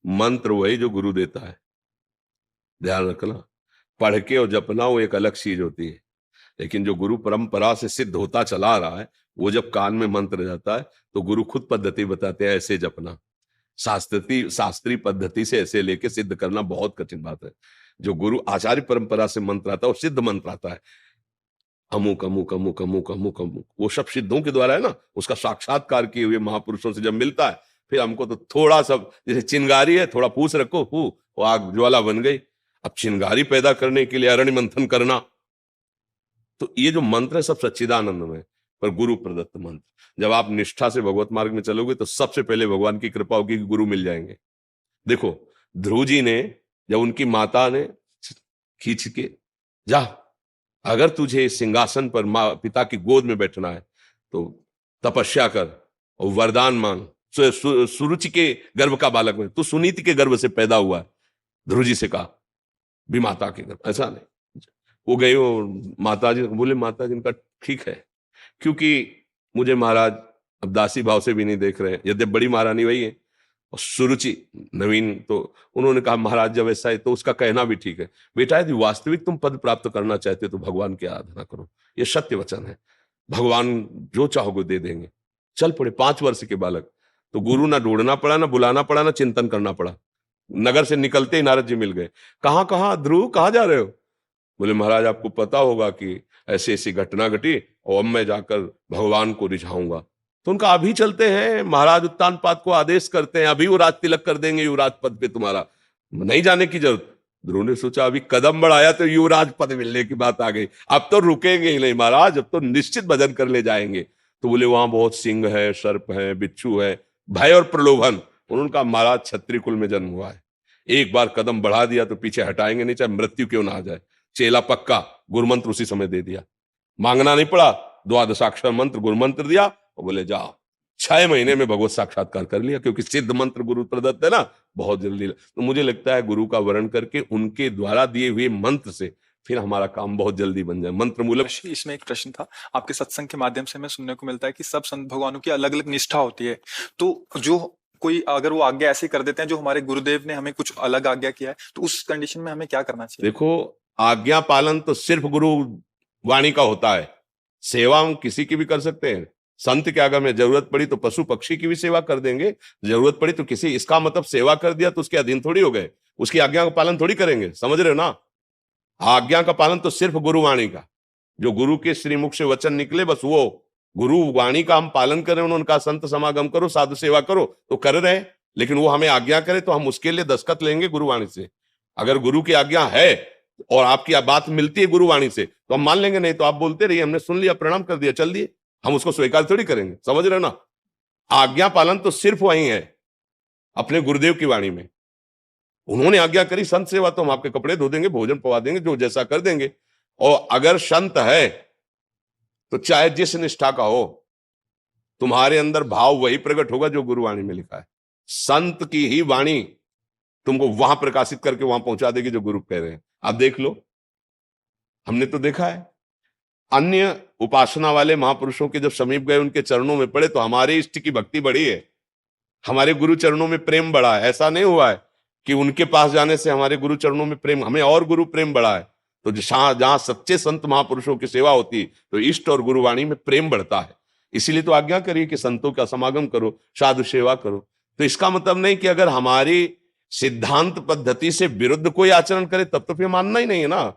मंत्र वही जो गुरु देता है, ध्यान रखना। पढ़ के और जपना वो एक अलग चीज होती है, लेकिन जो गुरु परंपरा से सिद्ध होता चला रहा है, वो जब कान में मंत्र जाता है तो गुरु खुद पद्धति बताते हैं, ऐसे जपना। शास्त्रीय पद्धति से ऐसे लेके सिद्ध करना बहुत कठिन बात है। जो गुरु आचार्य परंपरा से मंत्र आता है वो सिद्ध मंत्र आता है, अमुक अमुक अमुक अमुक अमुक अमुक, वो सब सिद्धों के द्वारा है ना, उसका साक्षात्कार किए हुए महापुरुषों से जब मिलता है, फिर हमको तो थोड़ा सा, जैसे चिंगारी है, थोड़ा पूछ रखो, वो आग ज्वाला बन गई। अब चिंगारी पैदा करने के लिए अरण्य मंथन करना, तो ये जो मंत्र है सब सच्चिदानंद में, पर गुरु प्रदत्त मंत्र। जब आप निष्ठा से भगवत मार्ग में चलोगे तो सबसे पहले भगवान की कृपा होगी कि गुरु मिल जाएंगे। देखो, ध्रुव जी ने, जब उनकी माता ने खींच के, जा, अगर तुझे सिंहासन पर माँ पिता की गोद में बैठना है तो तपस्या कर और वरदान मांग, सुरुचि के गर्भ का बालक में, तू सुनीति के गर्भ से पैदा हुआ है, ध्रुव जी से कहा, भी माता के गर्भ, ऐसा नहीं। वो गए और माता जी बोले, माता जी इनका ठीक है, क्योंकि मुझे महाराज अब दासी भाव से भी नहीं देख रहे, यद्यप बड़ी महारानी वही है और सुरुचि नवीन, तो उन्होंने कहा महाराज जब ऐसा है तो उसका कहना भी ठीक है, बेटा यदि वास्तविक तुम पद प्राप्त करना चाहते तो भगवान की आराधना करो, ये सत्य वचन है, भगवान जो चाहोगे दे देंगे। चल पड़े 5 वर्ष के बालक, तो गुरु ना ढूंढना पड़ा, ना बुलाना पड़ा, ना चिंतन करना पड़ा। नगर से निकलते ही नारद जी मिल गए। कहाँ कहाँ ध्रुव, कहाँ जा रहे हो? बोले महाराज आपको पता होगा कि ऐसी ऐसी घटना घटी और अब मैं जाकर भगवान को रिझाऊंगा। तो उनका अभी चलते हैं, महाराज उत्तानपाद को आदेश करते हैं, अभी वो राज तिलक कर देंगे युवराज पद पे, तुम्हारा नहीं जाने की जरूरत। ध्रुव ने सोचा अभी कदम बढ़ाया तो युवराज पद मिलने की बात आ गई, अब तो रुकेंगे ही नहीं महाराज, अब तो निश्चित भजन कर ले जाएंगे। तो बोले वहां बहुत सिंह है, सर्प है, बिच्छू है, भय और प्रलोभन। उन्होंने कहा महाराज क्षत्रिय कुल में जन्म हुआ है, एक बार कदम बढ़ा दिया तो पीछे हटाएंगे नहीं, चाहे मृत्यु क्यों ना आ जाए। चेला पक्का, गुरुमंत्र उसी समय दे दिया, मांगना नहीं पड़ा, द्वादशाक्षर मंत्र गुरुमंत्र दिया और बोले जाओ। 6 महीने में भगवत साक्षात्कार कर लिया, क्योंकि सिद्ध मंत्र गुरु प्रदत्त है ना, बहुत जल्दी। तो मुझे लगता है गुरु का वर्ण करके उनके द्वारा दिए हुए मंत्र से फिर हमारा काम बहुत जल्दी बन जाए, मंत्र मूलक। इसमें एक प्रश्न था, आपके सत्संग के माध्यम से मैं सुनने को मिलता है कि सब संत भगवानों की अलग अलग निष्ठा होती है, तो जो कोई अगर वो आज्ञा ऐसे कर देते हैं जो हमारे गुरुदेव ने हमें कुछ अलग आज्ञा किया है, तो उस कंडीशन में हमें क्या करना चाहिए? देखो, आज्ञा पालन तो सिर्फ गुरु वाणी का होता है, सेवा हम किसी की भी कर सकते हैं। संत के आगे में जरूरत पड़ी तो पशु पक्षी की भी सेवा कर देंगे, जरूरत पड़ी तो किसी, इसका मतलब सेवा कर दिया तो उसके अधीन थोड़ी हो गए, उसकी आज्ञा का पालन थोड़ी करेंगे, समझ रहे हो ना। आज्ञा का पालन तो सिर्फ गुरुवाणी का, जो गुरु के श्रीमुख से वचन निकले बस वो गुरु वाणी का हम पालन करें। उन्होंने कहा संत समागम करो, साधु सेवा करो, तो कर रहे हैं, लेकिन वो हमें आज्ञा करे तो हम उसके लिए दस्तखत लेंगे गुरुवाणी से। अगर गुरु की आज्ञा है और आपकी बात मिलती है गुरुवाणी से तो हम मान लेंगे, नहीं तो आप बोलते रहिए, हमने सुन लिया, प्रणाम कर दिया, चल दिए, हम उसको स्वीकार थोड़ी करेंगे, समझ रहे हो ना। आज्ञा पालन तो सिर्फ वही है अपने गुरुदेव की वाणी में। उन्होंने आज्ञा करी संत सेवा, तो हम आपके कपड़े धो देंगे, भोजन पवा देंगे, जो जैसा कर देंगे। और अगर संत है तो चाहे जिस निष्ठा का हो, तुम्हारे अंदर भाव वही प्रकट होगा जो गुरुवाणी में लिखा है। संत की ही वाणी तुमको वहां प्रकाशित करके वहां पहुंचा देगी जो गुरु कह रहे हैं। आप देख लो, हमने तो देखा है, अन्य उपासना वाले महापुरुषों के जब समीप गए, उनके चरणों में पड़े, तो हमारे इष्ट की भक्ति बढ़ी है, हमारे गुरु चरणों में प्रेम बढ़ा है। ऐसा नहीं हुआ है कि उनके पास जाने से हमारे गुरु चरणों में प्रेम, हमें और गुरु प्रेम बढ़ा है। तो जहां सच्चे संत महापुरुषों की सेवा होती तो इष्ट और गुरुवाणी में प्रेम बढ़ता है। इसीलिए तो आज्ञा करिए कि संतों का समागम करो, साधु सेवा करो। तो इसका मतलब नहीं कि अगर हमारी सिद्धांत पद्धति से विरुद्ध कोई आचरण करे तब तो फिर मानना ही नहीं है ना।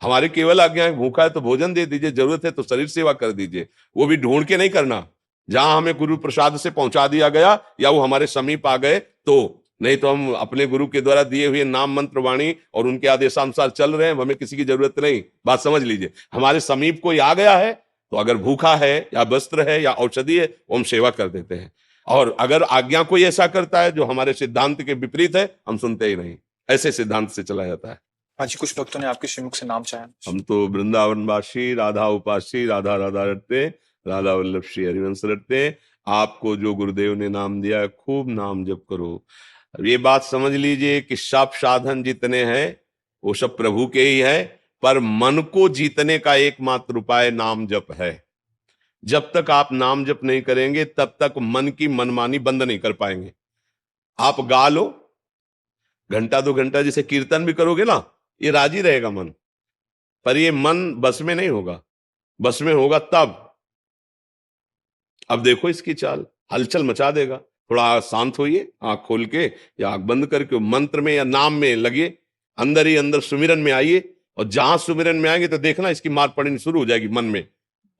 हमारी केवल आज्ञा है, भूखा है तो भोजन दे दीजिए, जरूरत है तो शरीर सेवा कर दीजिए, वो भी ढूंढ के नहीं करना। जहां हमें गुरु प्रसाद से पहुंचा दिया गया या वो हमारे समीप आ गए तो, नहीं तो हम अपने गुरु के द्वारा दिए हुए नाम मंत्र वाणी और उनके आदेशानुसार चल रहे हैं, हमें किसी की जरूरत नहीं। बात समझ लीजिए, हमारे समीप कोई आ गया है तो अगर भूखा है या वस्त्र है या औषधि है वो हम सेवा कर देते हैं, और अगर आज्ञा कोई ऐसा करता है जो हमारे सिद्धांत के विपरीत है हम सुनते ही नहीं। ऐसे सिद्धांत से चला जाता है। आज कुछ भक्तों ने आपके श्रीमुख से नाम चाहा। हम तो वृंदावनवासी, राधा उपासी, राधा राधा रटते, राधा वल्लभ श्री हरिवंश रटते। आपको जो गुरुदेव ने नाम दिया है खूब नाम जप करो। ये बात समझ लीजिए कि सब साधन जितने हैं वो सब प्रभु के ही है, पर मन को जीतने का एकमात्र उपाय नाम जप है। जब तक आप नाम जप नहीं करेंगे तब तक मन की मनमानी बंद नहीं कर पाएंगे। आप गा लो, घंटा 2 घंटा जैसे कीर्तन भी करोगे ना, ये राजी रहेगा मन, पर ये मन बस में नहीं होगा। बस में होगा तब। अब देखो इसकी चाल, हलचल मचा देगा। थोड़ा शांत होइए, आंख खोल के या आंख बंद करके मंत्र में या नाम में लगे, अंदर ही अंदर सुमिरन में आइए। और जहां सुमिरन में आएंगे तो देखना इसकी मार पड़नी शुरू हो जाएगी मन में।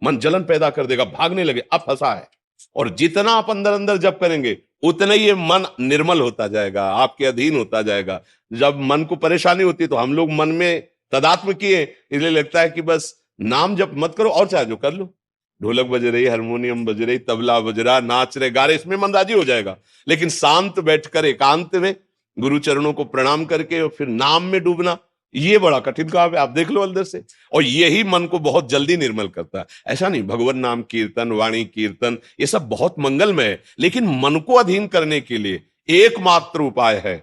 मन जलन पैदा कर देगा, भागने लगे, अब फंसा है। और जितना आप अंदर अंदर जप करेंगे उतना ही ये मन निर्मल होता जाएगा, आपके अधीन होता जाएगा। जब मन को परेशानी होती है तो हम लोग मन में तदात्म किए, इसलिए लगता है कि बस नाम जप मत करो और चाहे जो कर लो। ढोलक बज रही, हारमोनियम बज रही, तबला बज रहा, नाच रहे गा रहे, इसमें मन राजी हो जाएगा। लेकिन शांत बैठकर एकांत में गुरु चरणों को प्रणाम करके और फिर नाम में डूबना, ये बड़ा कठिन काम है। आप देख लो अंदर से, और यही मन को बहुत जल्दी निर्मल करता है। ऐसा नहीं, भगवान नाम कीर्तन, वाणी कीर्तन, ये सब बहुत मंगलमय है, लेकिन मन को अधीन करने के लिए एकमात्र उपाय है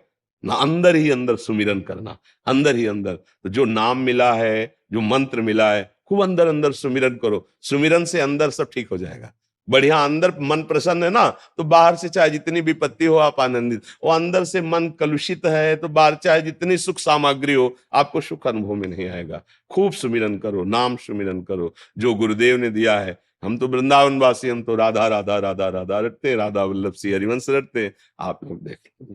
ना, अंदर ही अंदर सुमिरन करना, अंदर ही अंदर। तो जो नाम मिला है, जो मंत्र मिला है, खूब अंदर अंदर सुमिरन करो। सुमिरन से अंदर सब ठीक हो जाएगा। बढ़िया अंदर मन प्रसन्न है ना, तो बाहर से चाहे जितनी विपत्ति हो आप आनंदित। वो अंदर से मन कलुषित है तो बाहर चाहे जितनी सुख सामग्री हो, आपको सुख अनुभव में नहीं आएगा। खूब सुमिरन करो, नाम सुमिरन करो जो गुरुदेव ने दिया है। हम तो वृंदावन वासी, हम तो राधा राधा राधा राधा रटते, राधा वल्लभ श्री हरिवंश रटते। आप लोग देख